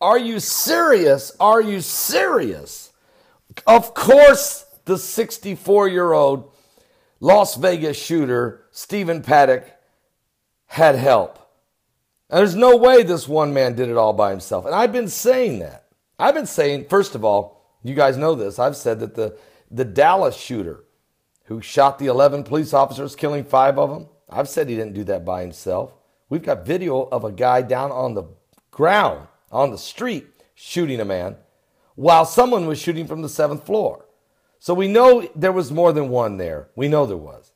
Are you serious? Are you serious? Of course, the 64-year-old Las Vegas shooter, Stephen Paddock, had help. And there's no way this one man did it all by himself. And I've been saying that. I've been saying, first of all, you guys know this, I've said that the Dallas shooter who shot the 11 police officers, killing 5 of them, I've said he didn't do that by himself. We've got video of a guy down on the ground, on the street, shooting a man while someone was shooting from the 7th floor. So we know there was more than one there. We know there was.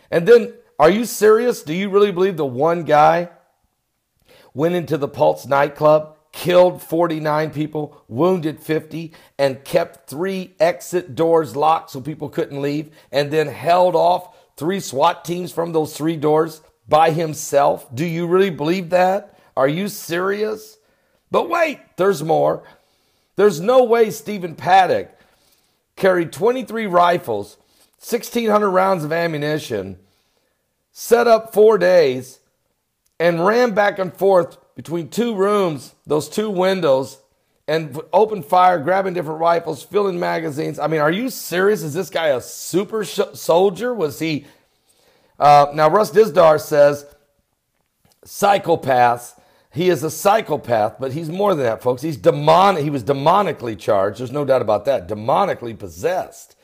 And then, are you serious? Do you really believe the one guy went into the Pulse nightclub, killed 49 people, wounded 50, and kept 3 exit doors locked so people couldn't leave, and then held off 3 SWAT teams from those 3 doors by himself? Do you really believe that? Are you serious? But wait, there's more. There's no way Stephen Paddock carried 23 rifles, 1,600 rounds of ammunition, set up 4 days, and ran back and forth between 2 rooms, those 2 windows, and opened fire, grabbing different rifles, filling magazines. I mean, are you serious? Is this guy a super soldier? Was he... now, Russ Dizdar says, psychopaths. He is a psychopath, but he's more than that, folks. He's demonic. He was demonically charged. There's no doubt about that. Demonically possessed.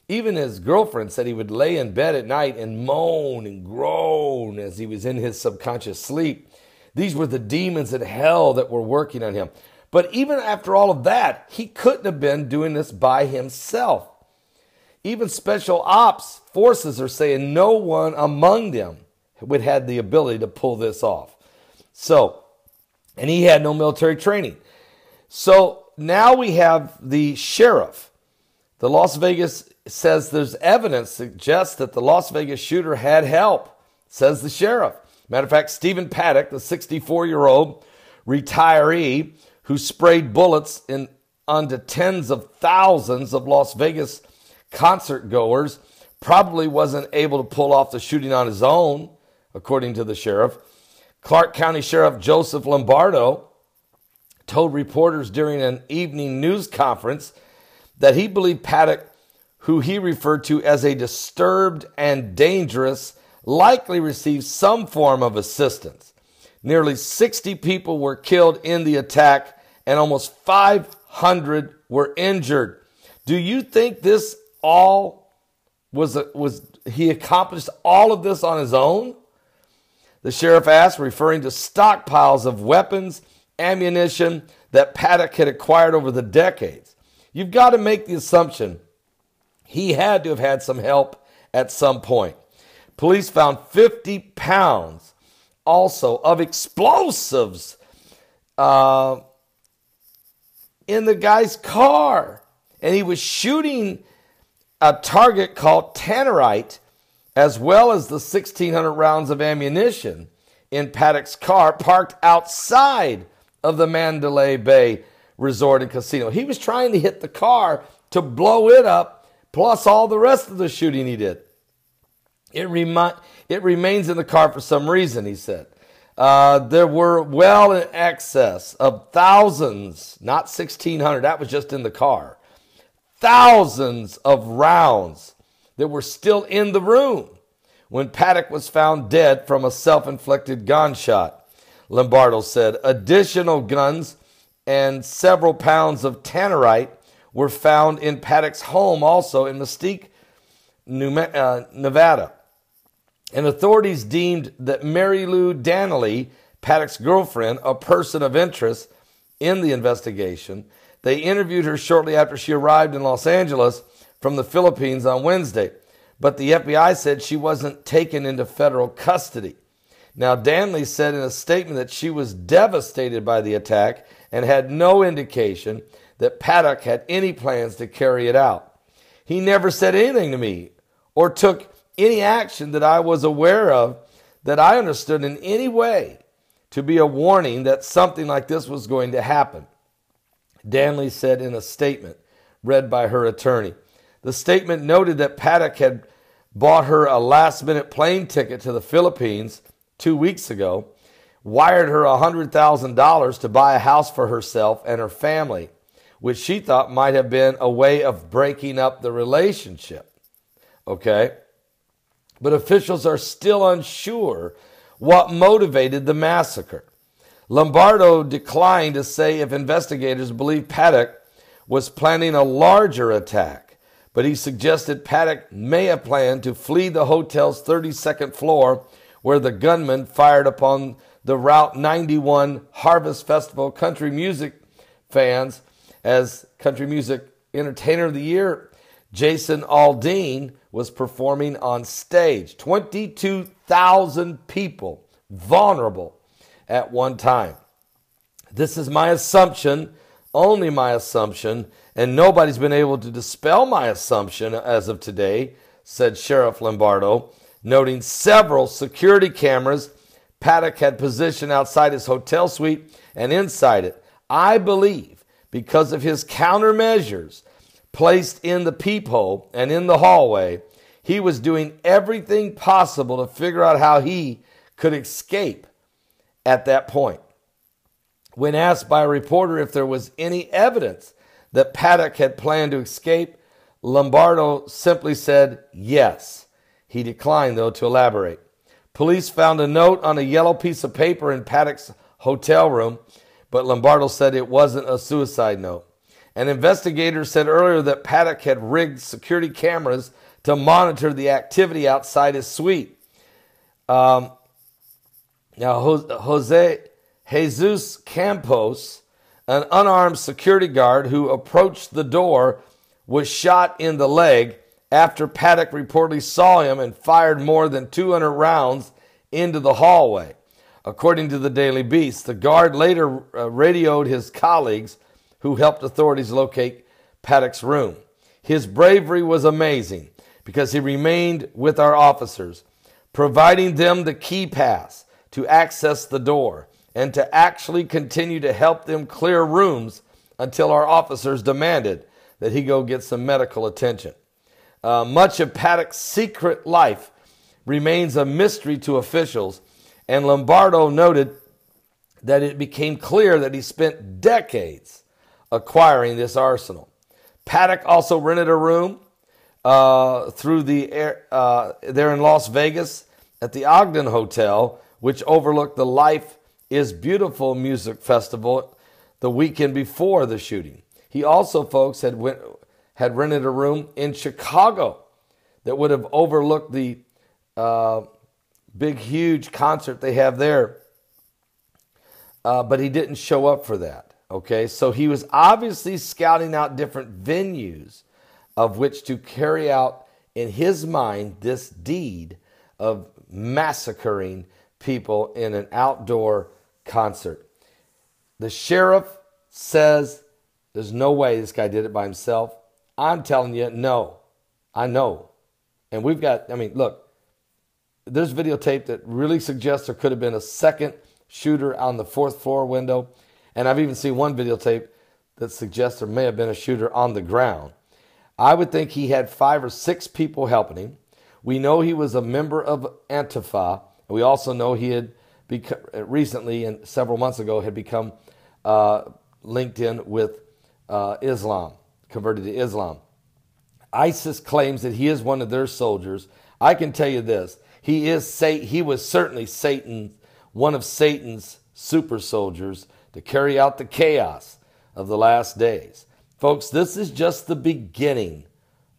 Even his girlfriend said he would lay in bed at night and moan and groan as he was in his subconscious sleep. These were the demons in hell that were working on him. But even after all of that, he couldn't have been doing this by himself. Even special ops forces are saying no one among them would have the ability to pull this off. So, and he had no military training. So now we have the sheriff. The Las Vegas says there's evidence suggests that the Las Vegas shooter had help, says the sheriff. Matter of fact, Stephen Paddock, the 64-year-old retiree who sprayed bullets onto tens of thousands of Las Vegas concert goers, probably wasn't able to pull off the shooting on his own, according to the sheriff. Clark County Sheriff Joseph Lombardo told reporters during an evening news conference that he believed Paddock, who he referred to as a disturbed and dangerous, likely received some form of assistance. Nearly 60 people were killed in the attack and almost 500 were injured. Do you think this all was he accomplished all of this on his own? The sheriff asked, referring to stockpiles of weapons, ammunition that Paddock had acquired over the decades. You've got to make the assumption he had to have had some help at some point. Police found 50 pounds also of explosives in the guy's car. And he was shooting a target called tannerite, as well as the 1,600 rounds of ammunition in Paddock's car parked outside of the Mandalay Bay Resort and Casino. He was trying to hit the car to blow it up, plus all the rest of the shooting he did. It remains in the car for some reason, he said. There were well in excess of thousands, not 1,600, that was just in the car, thousands of rounds that were still in the room when Paddock was found dead from a self-inflicted gunshot. Lombardo said additional guns and several pounds of tannerite were found in Paddock's home, also in Mesquite, Nevada. And authorities deemed that Mary Lou Danley, Paddock's girlfriend, a person of interest in the investigation. They interviewed her shortly after she arrived in Los Angeles from the Philippines on Wednesday, but the FBI said she wasn't taken into federal custody. Now, Danley said in a statement that she was devastated by the attack and had no indication that Paddock had any plans to carry it out. He never said anything to me or took any action that I was aware of that I understood in any way to be a warning that something like this was going to happen, Danley said in a statement read by her attorney. The statement noted that Paddock had bought her a last-minute plane ticket to the Philippines 2 weeks ago wired her $100,000 to buy a house for herself and her family, which she thought might have been a way of breaking up the relationship. Okay? But officials are still unsure what motivated the massacre. Lombardo declined to say if investigators believe Paddock was planning a larger attack, but he suggested Paddock may have planned to flee the hotel's 32nd floor where the gunman fired upon the Route 91 Harvest Festival country music fans. As Country Music Entertainer of the Year, Jason Aldean was performing on stage. 22,000 people vulnerable at one time. This is my assumption, only my assumption, and nobody's been able to dispel my assumption as of today, said Sheriff Lombardo, noting several security cameras Paddock had positioned outside his hotel suite and inside it. I believe because of his countermeasures placed in the peephole and in the hallway, he was doing everything possible to figure out how he could escape at that point. When asked by a reporter if there was any evidence that Paddock had planned to escape, Lombardo simply said yes. He declined, though, to elaborate. Police found a note on a yellow piece of paper in Paddock's hotel room, but Lombardo said it wasn't a suicide note. An investigator said earlier that Paddock had rigged security cameras to monitor the activity outside his suite. Now, Jesus Campos, an unarmed security guard who approached the door, was shot in the leg after Paddock reportedly saw him and fired more than 200 rounds into the hallway. According to the Daily Beast, the guard later radioed his colleagues who helped authorities locate Paddock's room. His bravery was amazing because he remained with our officers, providing them the key pass to access the door and to actually continue to help them clear rooms until our officers demanded that he go get some medical attention. Much of Paddock's secret life remains a mystery to officials, and Lombardo noted that it became clear that he spent decades acquiring this arsenal. Paddock also rented a room there in Las Vegas at the Ogden Hotel, which overlooked the Life is Beautiful music festival the weekend before the shooting. He also, folks, had rented a room in Chicago that would have overlooked the big, huge concert they have there. But he didn't show up for that. Okay, so he was obviously scouting out different venues of which to carry out in his mind this deed of massacring people in an outdoor concert. The sheriff says there's no way this guy did it by himself. I'm telling you, no. I know. And we've got, look, there's videotape that really suggests there could have been a second shooter on the fourth floor window. And I've even seen one videotape that suggests there may have been a shooter on the ground. I would think he had 5 or 6 people helping him. We know he was a member of Antifa. We also know he had recently, and several months ago, had become linked in with Islam, converted to Islam. ISIS claims that he is one of their soldiers. I can tell you this: he was certainly one of Satan's super soldiers to carry out the chaos of the last days. Folks, this is just the beginning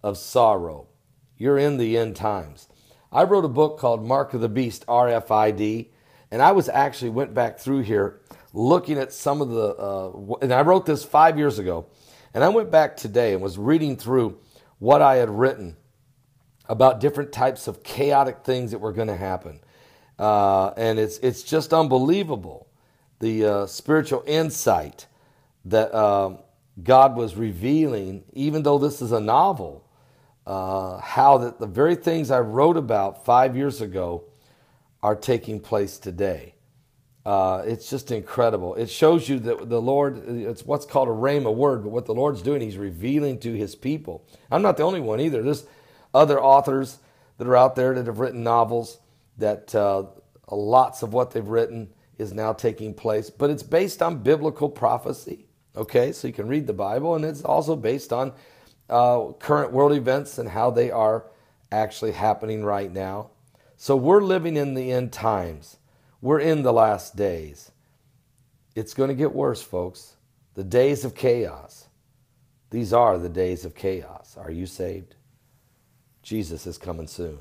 of sorrow. You're in the end times. I wrote a book called Mark of the Beast, RFID, and I went back through here looking at some of the, and I wrote this 5 years ago, and I went back today and was reading through what I had written about different types of chaotic things that were going to happen. And it's just unbelievable, the spiritual insight that God was revealing, even though this is a novel, how that the very things I wrote about 5 years ago are taking place today. It's just incredible. It shows you that the Lord, it's what's called a rhema word, but what the Lord's doing, he's revealing to his people. I'm not the only one either. There's other authors that are out there that have written novels that lots of what they've written is now taking place, but it's based on biblical prophecy. Okay, so you can read the Bible, and it's also based on current world events and how they are actually happening right now. So we're living in the end times. We're in the last days. It's going to get worse, folks. The days of chaos. These are the days of chaos. Are you saved? Jesus is coming soon.